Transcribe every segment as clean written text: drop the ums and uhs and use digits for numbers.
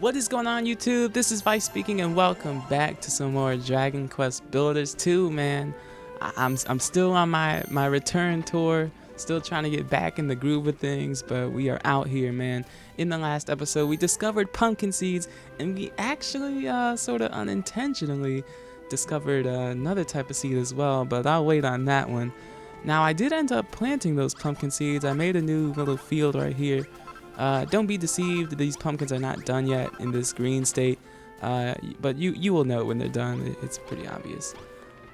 What is going on, YouTube? This is Vyse speaking, and welcome back to some more Dragon Quest Builders 2, man. I'm still on my return tour, still trying to get back in the groove of things, but we are out here, man. In the last episode, we discovered pumpkin seeds, and we actually sort of unintentionally discovered another type of seed as well, but I'll wait on that one. Now, I did end up planting those pumpkin seeds. I made a new little field right here. Don't be deceived, these pumpkins are not done yet in this green state, but you will know when they're done. It's pretty obvious.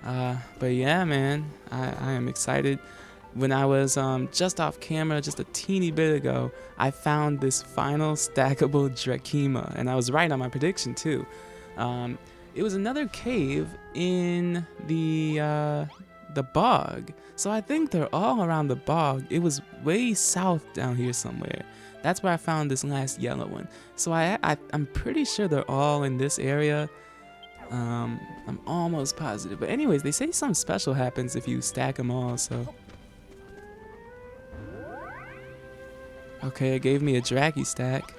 But yeah, man, I am excited. When I was just off camera just a teeny bit ago, I found this final stackable Drakima, and I was right on my prediction too. It was another cave in the bog, so I think they're all around the bog. It was way south down here somewhere. That's where I found this last yellow one. So I'm pretty sure they're all in this area. I'm almost positive. But anyways, they say something special happens if you stack them all, so. Okay, it gave me a Drakey stack.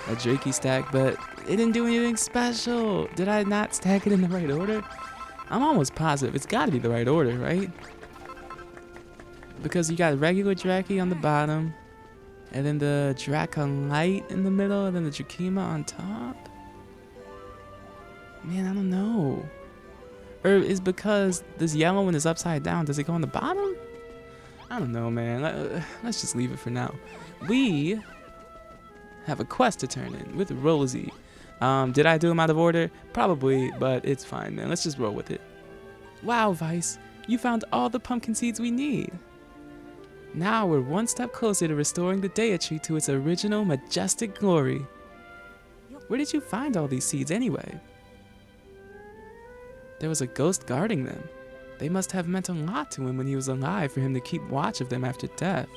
A Drakey stack, but it didn't do anything special. Did I not stack it in the right order? I'm almost positive. It's gotta be the right order, right? Because you got regular Drakey on the bottom, and then the Draconite in the middle, and then the Drakima on top? Man, I don't know. Or is because this yellow one is upside down, does it go on the bottom? I don't know, man. Let's just leave it for now. We have a quest to turn in with Rosie. Did I do them out of order? Probably, but it's fine, man. Let's just roll with it. Wow, Vyse, you found all the pumpkin seeds we need. Now we're one step closer to restoring the deity to its original majestic glory. Where did you find all these seeds anyway? There was a ghost guarding them. They must have meant a lot to him when he was alive for him to keep watch of them after death.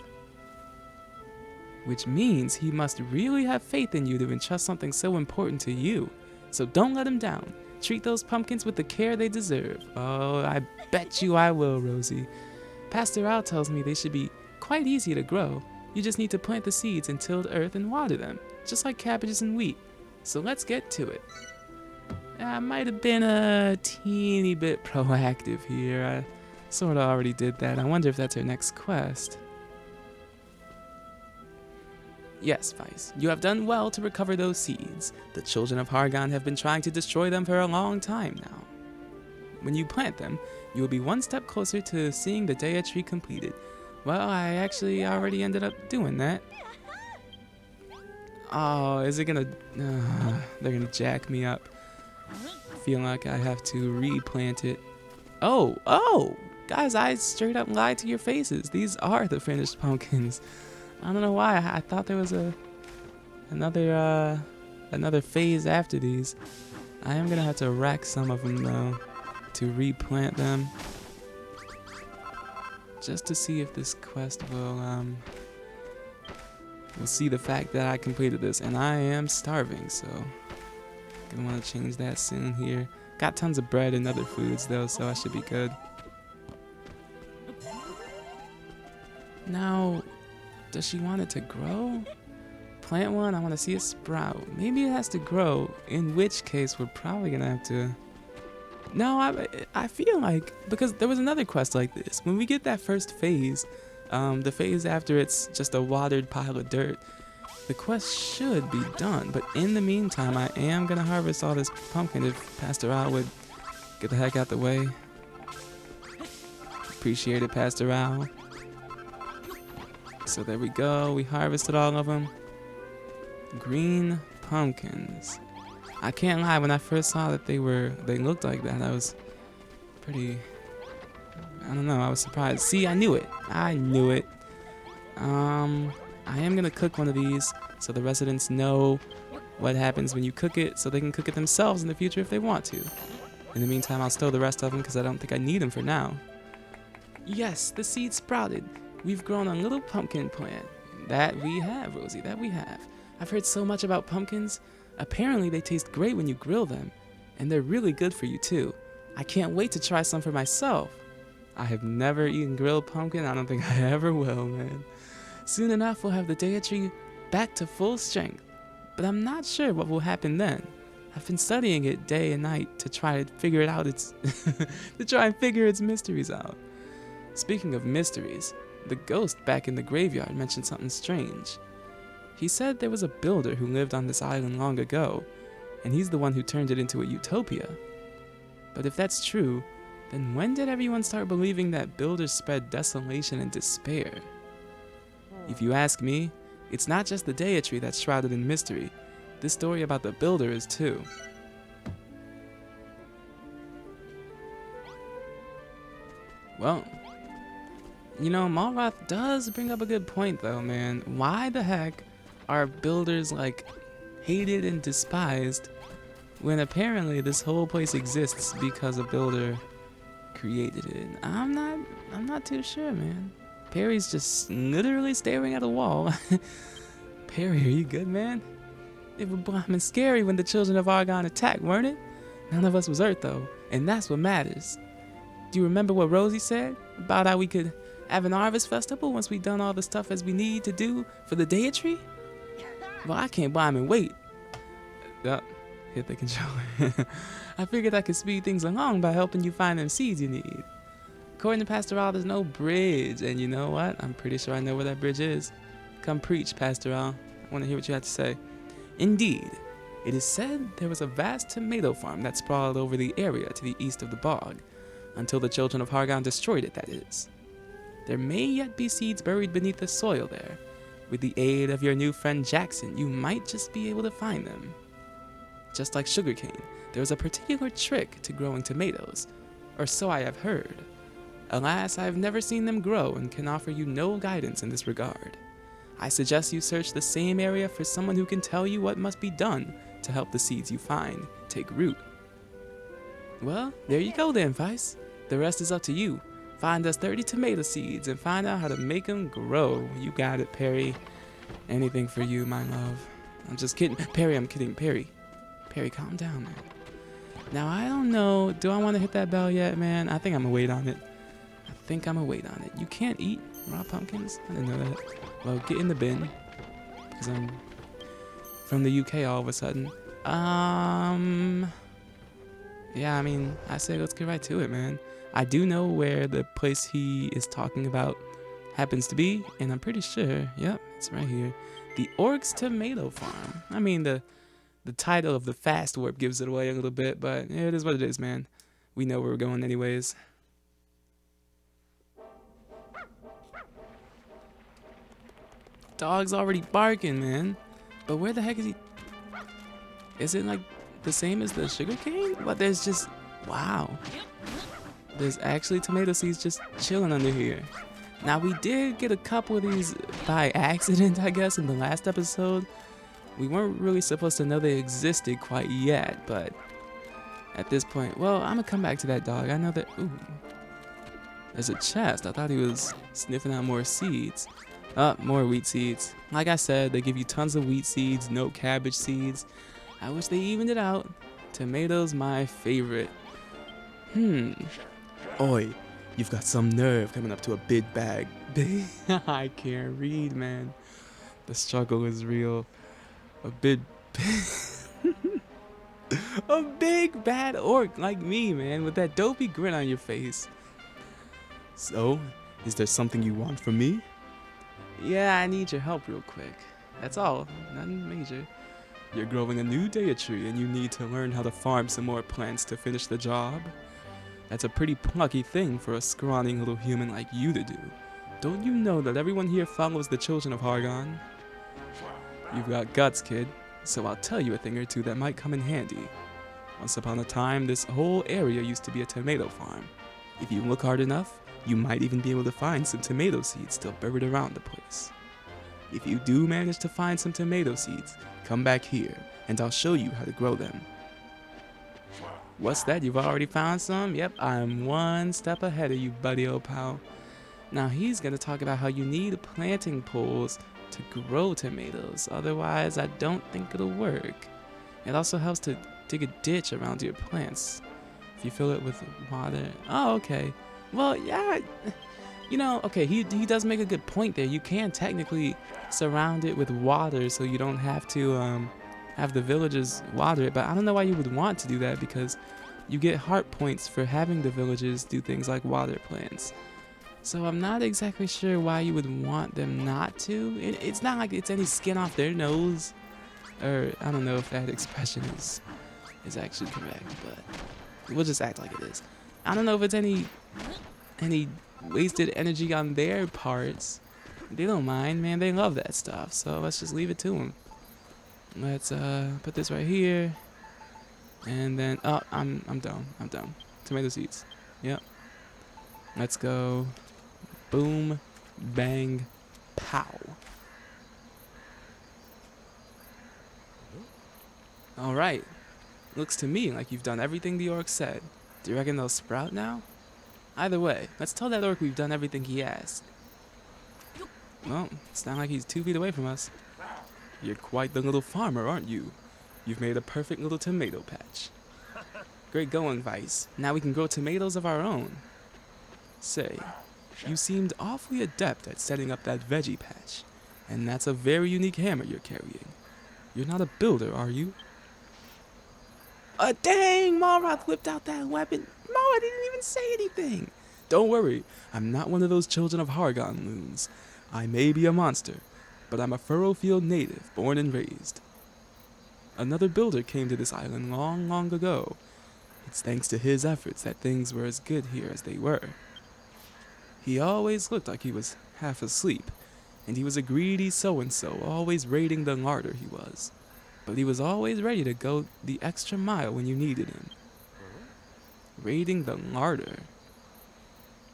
Which means he must really have faith in you to entrust something so important to you. So don't let him down. Treat those pumpkins with the care they deserve. Oh, I bet you I will, Rosie. Pastor Al tells me they should be quite easy to grow. You just need to plant the seeds in tilled earth and water them, just like cabbages and wheat. So let's get to it. I might have been a teeny bit proactive here. I sort of already did that. I wonder if that's our next quest. Yes, Vyse, you have done well to recover those seeds. The children of Hargon have been trying to destroy them for a long time now. When you plant them, you will be one step closer to seeing the Dea tree completed. Well, I actually already ended up doing that. Oh, is it gonna... they're gonna jack me up. I feel like I have to replant it. Oh! Guys, I straight up lied to your faces. These are the finished pumpkins. I don't know why. I thought there was another phase after these. I am gonna have to rack some of them though to replant them, just to see if this quest will see the fact that I completed this, and I am starving, so gonna want to change that soon here. Got tons of bread and other foods though, so I should be good. Now, does she want it to grow? Plant one, I want to see it sprout. Maybe it has to grow, in which case we're probably gonna have to... No, I feel like, because there was another quest like this. When we get that first phase, the phase after it's just a watered pile of dirt, the quest should be done. But in the meantime, I am gonna harvest all this pumpkin if Pastor Al would get the heck out the way. Appreciate it, Pastor Al. So there we go, we harvested all of them. Green pumpkins. I can't lie, when I first saw that they looked like that, I was pretty, I don't know, I was surprised. See, I knew it. I am gonna cook one of these so the residents know what happens when you cook it, so they can cook it themselves in the future if they want to. In the meantime, I'll stow the rest of them because I don't think I need them for now. Yes, the seed sprouted. We've grown a little pumpkin plant. That we have, Rosie, that we have. I've heard so much about pumpkins. Apparently they taste great when you grill them, and they're really good for you too. I can't wait to try some for myself. I have never eaten grilled pumpkin. I don't think I ever will, man. Soon enough, we'll have the deity back to full strength. but I'm not sure what will happen then. I've been studying it day and night to try to figure it out. To try and figure its mysteries out. Speaking of mysteries, the ghost back in the graveyard mentioned something strange. He said there was a builder who lived on this island long ago, and he's the one who turned it into a utopia. But if that's true, then when did everyone start believing that builders spread desolation and despair? If you ask me, it's not just the deity that's shrouded in mystery. This story about the builder is too. Well, you know, Malroth does bring up a good point though, man. Why the heck are builders like hated and despised when apparently this whole place exists because a builder created it? I'm not too sure, man. Perry's just literally staring at a wall. Perry, are you good, man? It was blooming scary when the children of Argon attacked, weren't it? None of us was hurt though, and that's what matters. Do you remember what Rosie said about how we could have an harvest festival once we done all the stuff as we need to do for the deity? Well, I can't blooming wait. Hit the controller. I figured I could speed things along by helping you find them seeds you need. According to Pastor Al, there's no bridge, and you know what? I'm pretty sure I know where that bridge is. Come preach, Pastor Al. I want to hear what you have to say. Indeed, it is said there was a vast tomato farm that sprawled over the area to the east of the bog, until the children of Hargon destroyed it, that is. There may yet be seeds buried beneath the soil there. With the aid of your new friend Jackson, you might just be able to find them. Just like sugarcane, there is a particular trick to growing tomatoes, or so I have heard. Alas, I have never seen them grow and can offer you no guidance in this regard. I suggest you search the same area for someone who can tell you what must be done to help the seeds you find take root. Well, there you go then, Vyse. The rest is up to you. Find us 30 tomato seeds and find out how to make them grow. You got it, Perry. Anything for you, my love. I'm just kidding. Perry, I'm kidding. Perry, calm down, man. Now, I don't know. Do I want to hit that bell yet, man? I think I'm going to wait on it. You can't eat raw pumpkins? I didn't know that. Well, get in the bin. Because I'm from the UK all of a sudden. Yeah, I mean, I say let's get right to it, man. I do know where the place he is talking about happens to be, and I'm pretty sure, yep, it's right here. The Orc's Tomato Farm. I mean, the title of the fast warp gives it away a little bit, but it is what it is, man. We know where we're going anyways. Dog's already barking, man. But where the heck is he? Is it like the same as the sugarcane? But there's just, wow. There's actually tomato seeds just chilling under here. Now, we did get a couple of these by accident, I guess, in the last episode. We weren't really supposed to know they existed quite yet, but at this point, well, I'm gonna come back to that dog. I know that, ooh, there's a chest. I thought he was sniffing out more seeds. More wheat seeds. Like I said, they give you tons of wheat seeds, no cabbage seeds. I wish they evened it out. Tomatoes, my favorite. Oi, you've got some nerve coming up to a big bag. I can't read, man. The struggle is real. A big bad orc like me, man, with that dopey grin on your face. So, is there something you want from me? Yeah, I need your help real quick. That's all, nothing major. You're growing a new deity and you need to learn how to farm some more plants to finish the job. That's a pretty plucky thing for a scrawny little human like you to do. Don't you know that everyone here follows the children of Hargon? You've got guts, kid, so I'll tell you a thing or two that might come in handy. Once upon a time, this whole area used to be a tomato farm. If you look hard enough, you might even be able to find some tomato seeds still buried around the place. If you do manage to find some tomato seeds, come back here, and I'll show you how to grow them. What's that? You've already found some? Yep, I'm one step ahead of you, buddy old pal. Now he's going to talk about how you need planting poles to grow tomatoes. Otherwise, I don't think it'll work. It also helps to dig a ditch around your plants if you fill it with water. Oh, okay. Well, yeah, you know, okay, he does make a good point there. You can technically surround it with water so you don't have to have the villagers water it, but I don't know why you would want to do that because you get heart points for having the villagers do things like water plants. So I'm not exactly sure why you would want them not to. It's not like it's any skin off their nose, or I don't know if that expression is actually correct, but we'll just act like it is. I don't know if it's any wasted energy on their parts. They don't mind, man. They love that stuff. So let's just leave it to them. Let's put this right here, and then I'm done. I'm done. Tomato seeds. Yep. Let's go. Boom, bang, pow. All right. Looks to me like you've done everything the orc said. Do you reckon they'll sprout now? Either way, let's tell that orc we've done everything he asked. Well, it's not like he's 2 feet away from us. You're quite the little farmer, aren't you? You've made a perfect little tomato patch. Great going, Vyse. Now we can grow tomatoes of our own. Say, you seemed awfully adept at setting up that veggie patch, and that's a very unique hammer you're carrying. You're not a builder, are you? Dang! Malroth whipped out that weapon. I didn't even say anything. Don't worry, I'm not one of those children of Hargon loons. I may be a monster, but I'm a Furrowfield native, born and raised. Another builder came to this island long, long ago. It's thanks to his efforts that things were as good here as they were. He always looked like he was half asleep, and he was a greedy so-and-so, always raiding the larder he was. But he was always ready to go the extra mile when you needed him. Raiding the larder.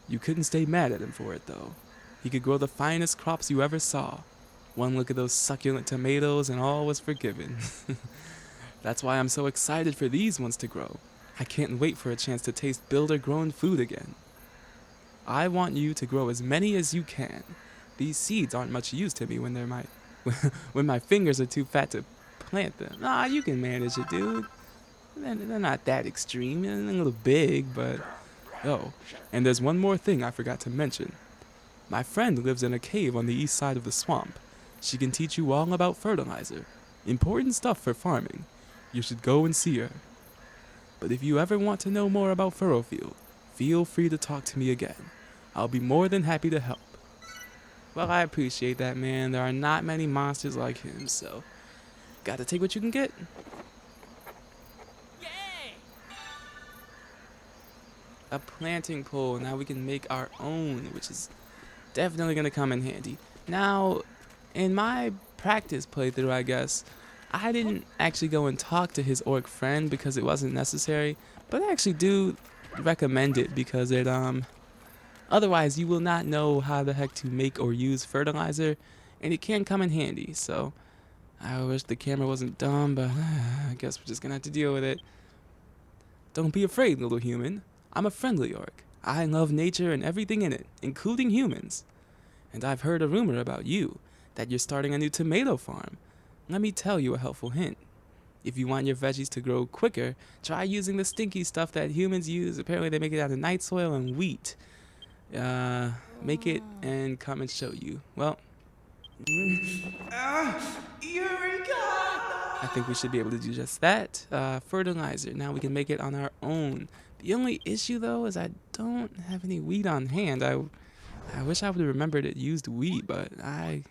You couldn't stay mad at him for it, though. He could grow the finest crops you ever saw. One look at those succulent tomatoes and all was forgiven. That's why I'm so excited for these ones to grow. I can't wait for a chance to taste builder-grown food again. I want you to grow as many as you can. These seeds aren't much use to me when they're when my fingers are too fat to plant them. Nah, you can manage it, dude. They're not that extreme. They're a little big, but... Oh, and there's one more thing I forgot to mention. My friend lives in a cave on the east side of the swamp. She can teach you all about fertilizer. Important stuff for farming. You should go and see her. But if you ever want to know more about Furrowfield, feel free to talk to me again. I'll be more than happy to help. Well, I appreciate that, man. There are not many monsters like him, so... Gotta take what you can get. Yay! A planting pole. Now we can make our own, which is definitely gonna come in handy. Now, in my practice playthrough, I guess, I didn't actually go and talk to his orc friend because it wasn't necessary, but I actually do recommend it because it, otherwise you will not know how the heck to make or use fertilizer, and it can come in handy, so I wish the camera wasn't dumb, but I guess we're just gonna have to deal with it. Don't be afraid, little human. I'm a friendly orc. I love nature and everything in it, including humans. And I've heard a rumor about you, that you're starting a new tomato farm. Let me tell you a helpful hint. If you want your veggies to grow quicker, try using the stinky stuff that humans use. Apparently they make it out of night soil and wheat. Make it and come and show you. Well, Eureka! I think we should be able to do just that. Fertilizer. Now we can make it on our own. The only issue, though, is I don't have any wheat on hand. I wish I would have remembered it used wheat, but I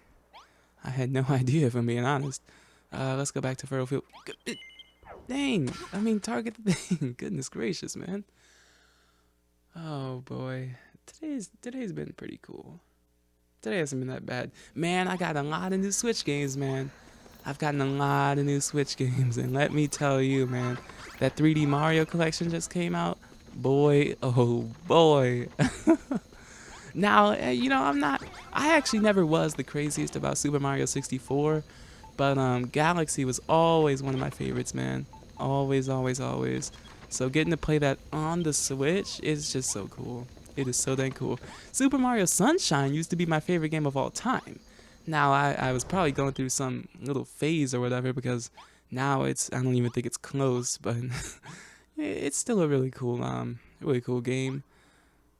had no idea, if I'm being honest. Let's go back to Furrowfield. Dang! I mean, target the thing. Goodness gracious, man. Oh, boy. Today's been pretty cool. Today hasn't been that bad. Man, I got a lot of new Switch games, man. I've gotten a lot of new Switch games, and let me tell you, man, that 3D Mario collection just came out. Boy, oh boy. Now, you know, I actually never was the craziest about Super Mario 64, but Galaxy was always one of my favorites, man. Always, always, always. So getting to play that on the Switch is just so cool. It is so dang cool. Super Mario Sunshine used to be my favorite game of all time. Now, I was probably going through some little phase or whatever, because now I don't even think it's close, but it's still a really cool game.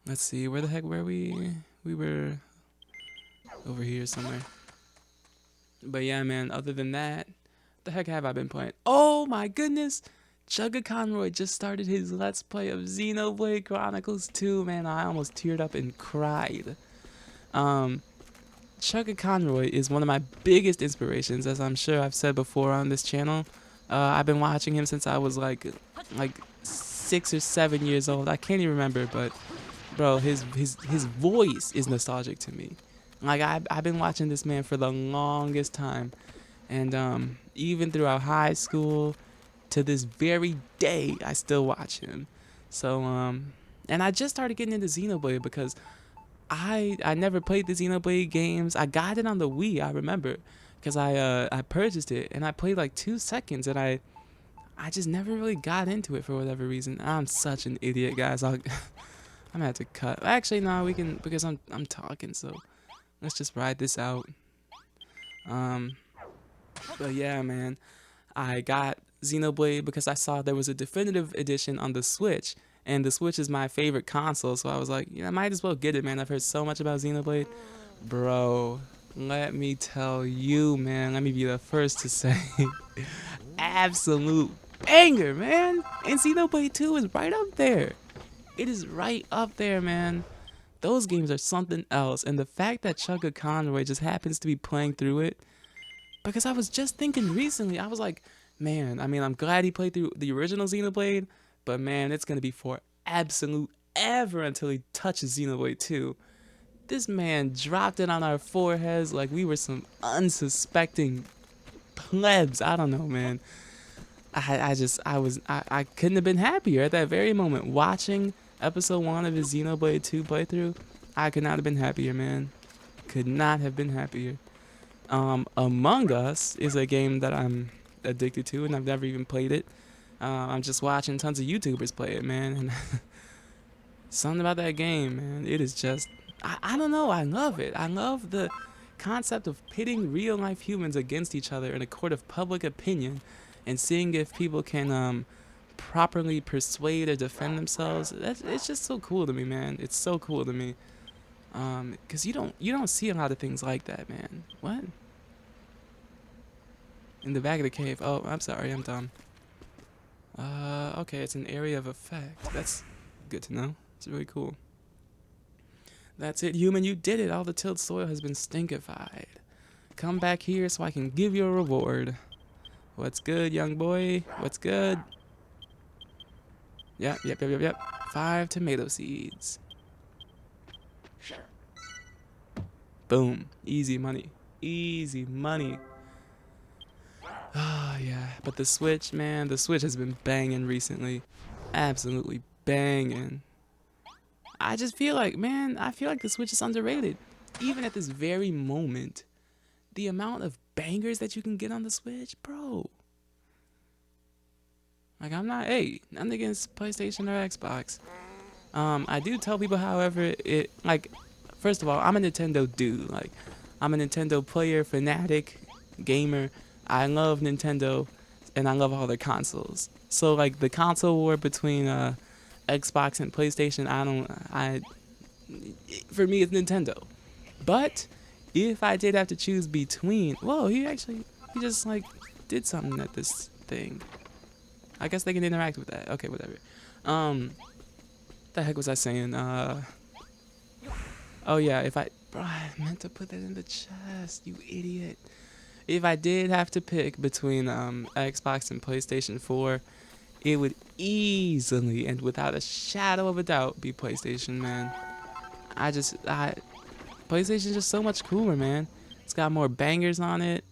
Let's see, where the heck were we? We were over here somewhere. But yeah, man, other than that, The heck have I been playing? Oh my goodness! Chugga Conroy just started his Let's Play of Xenoblade Chronicles 2, man. I almost teared up and cried. Um, Chugga Conroy is one of my biggest inspirations, as I'm sure I've said before on this channel. I've been watching him since I was like 6 or 7 years old. I can't even remember, but bro, his voice is nostalgic to me. Like I've been watching this man for the longest time, and even throughout high school to this very day, I still watch him. So and I just started getting into Xenoblade because I never played the Xenoblade games. I got it on the Wii, I remember, because I purchased it and I played like 2 seconds, and I just never really got into it for whatever reason. I'm such an idiot, guys. I'm gonna have to cut. Actually, no, we can, because I'm talking. So let's just ride this out. But yeah, man, I got Xenoblade because I saw there was a definitive edition on the Switch, and the Switch is my favorite console, so I was like, yeah, I might as well get it, man. I've heard so much about Xenoblade. Bro, let me tell you, man, let me be the first to say, absolute banger, man. And Xenoblade 2 is right up there. It is right up there, man. Those games are something else, and the fact that Chugga Conroy just happens to be playing through it, because I was just thinking recently, I was like, man, I mean, I'm glad he played through the original Xenoblade, but man, it's going to be for absolute ever until he touches Xenoblade 2. This man dropped it on our foreheads like we were some unsuspecting plebs. I don't know, man. I couldn't have been happier at that very moment. Watching episode 1 of his Xenoblade 2 playthrough, I could not have been happier, man. Could not have been happier. Among Us is a game that I'm addicted to, and I've never even played it. I'm just watching tons of YouTubers play it, man. And something about that game, man, it is just, I don't know, I love it. I love the concept of pitting real life humans against each other in a court of public opinion and seeing if people can properly persuade or defend themselves. It's just so cool to me, man. It's so cool to me. Cause you don't see a lot of things like that, man. What? In the back of the cave. Oh, I'm sorry, I'm dumb. Okay, it's an area of effect. That's good to know. It's really cool. That's it, human, you did it. All the tilled soil has been stinkified. Come back here so I can give you a reward. What's good, young boy? What's good? Yep. 5 tomato seeds. Sure. Boom. Easy money. Easy money. Oh, yeah. But the Switch, man, the Switch has been banging recently. Absolutely banging. I just feel like, man, I feel like the Switch is underrated. Even at this very moment, the amount of bangers that you can get on the Switch, bro. Like, I'm not, hey, nothing against PlayStation or Xbox. I do tell people, however, like, first of all, I'm a Nintendo dude. Like, I'm a Nintendo player, fanatic, gamer. I love Nintendo, and I love all their consoles. So, like, the console war between Xbox and PlayStation, for me, it's Nintendo. But if I did have to choose between, whoa, he just like did something at this thing. I guess they can interact with that. Okay, whatever. The heck was I saying? Oh yeah, bro, I meant to put that in the chest, you idiot. If I did have to pick between Xbox and PlayStation 4, it would easily and without a shadow of a doubt be PlayStation, man. PlayStation's just so much cooler, man. It's got more bangers on it.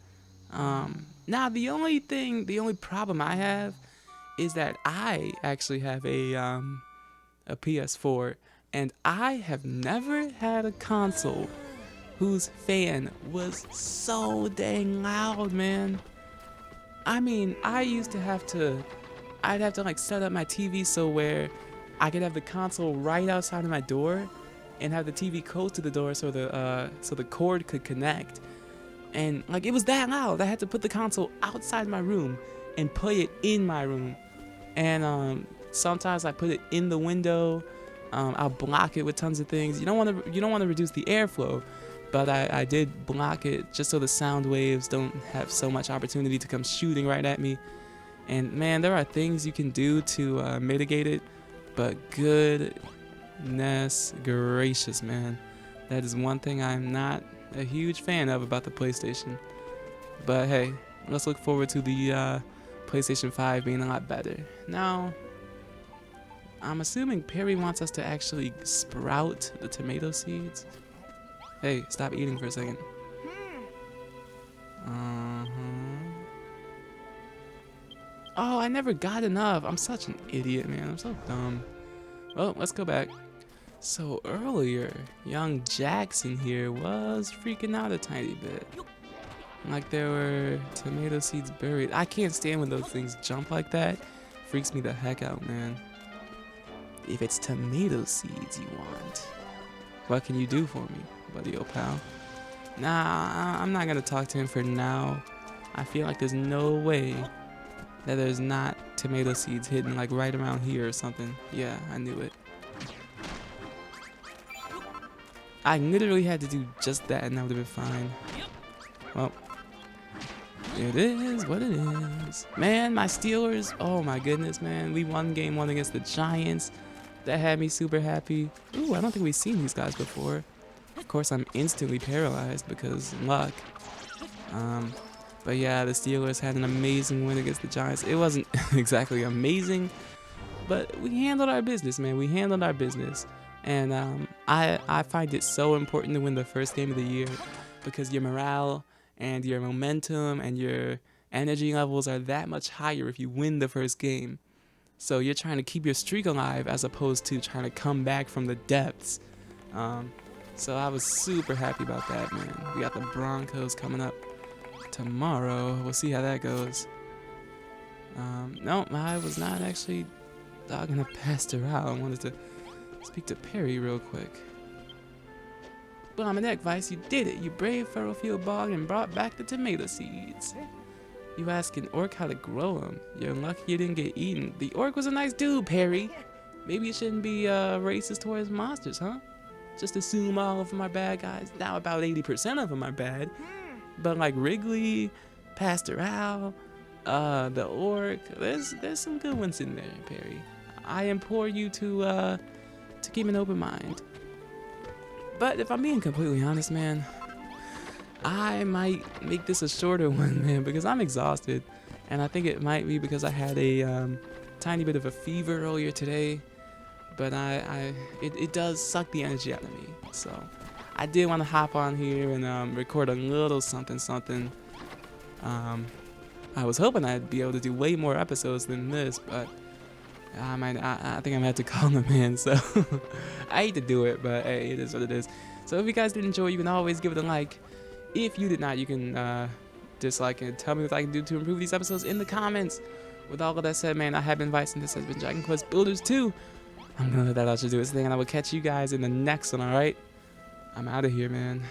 Now the only problem I have is that I actually have a PS4, and I have never had a console whose fan was so dang loud, man. I mean, I'd have to like set up my TV so where I could have the console right outside of my door and have the TV close to the door so the cord could connect. And like, it was that loud. I had to put the console outside my room and play it in my room. And sometimes I put it in the window. I'll block it with tons of things. You don't want to reduce the airflow, but I did block it just so the sound waves don't have so much opportunity to come shooting right at me. And man, there are things you can do to mitigate it, but goodness gracious, man, that is one thing I'm not a huge fan of about the PlayStation. But hey, let's look forward to the PlayStation 5 being a lot better. Now, I'm assuming Perry wants us to actually sprout the tomato seeds. Hey, stop eating for a second. Oh, I never got enough. I'm such an idiot, man. I'm so dumb. Well, let's go back. So earlier, young Jackson here was freaking out a tiny bit. Like there were tomato seeds buried. I can't stand when those things jump like that. Freaks me the heck out, man. If it's tomato seeds you want, what can you do for me, buddy old pal? Nah, I'm not gonna talk to him for now. I feel like there's no way that there's not tomato seeds hidden like right around here or something. Yeah, I knew it. I literally had to do just that and that would have been fine. Well, it is what it is. Man, my Steelers, oh my goodness, man. We won game 1 against the Giants. That had me super happy. Ooh, I don't think we've seen these guys before. Of course, I'm instantly paralyzed because luck. But yeah, the Steelers had an amazing win against the Giants. It wasn't exactly amazing, but we handled our business, man. We handled our business. And I find it so important to win the first game of the year because your morale and your momentum and your energy levels are that much higher if you win the first game. So you're trying to keep your streak alive as opposed to trying to come back from the depths. So I was super happy about that, man. We got the Broncos coming up tomorrow. We'll see how that goes. No, I was not actually gonna pass her out. I wanted to speak to Perry real quick. But on my neck, Vyse, you did it. You braved Furrowfield Bog and brought back the tomato seeds. You asked an orc how to grow them. You're lucky you didn't get eaten. The orc was a nice dude, Perry. Maybe you shouldn't be racist towards monsters, huh? Just assume all of them are bad guys. Now about 80% of them are bad. But like Wrigley, Pastor Al, the orc, there's some good ones in there, Perry. I implore you to keep an open mind. But if I'm being completely honest, man, I might make this a shorter one, man, because I'm exhausted. And I think it might be because I had a tiny bit of a fever earlier today. But it does suck the energy out of me. So I did want to hop on here and record a little something. I was hoping I'd be able to do way more episodes than this, but I think I'm gonna have to call them in. So I hate to do it, but hey, it is what it is. So if you guys did enjoy, you can always give it a like. If you did not, you can dislike and tell me what I can do to improve these episodes in the comments. With all of that said, man, I have been Vyse and this has been Dragon Quest Builders 2. I'm gonna let that out to do its thing, and I will catch you guys in the next one. All right, I'm out of here, man.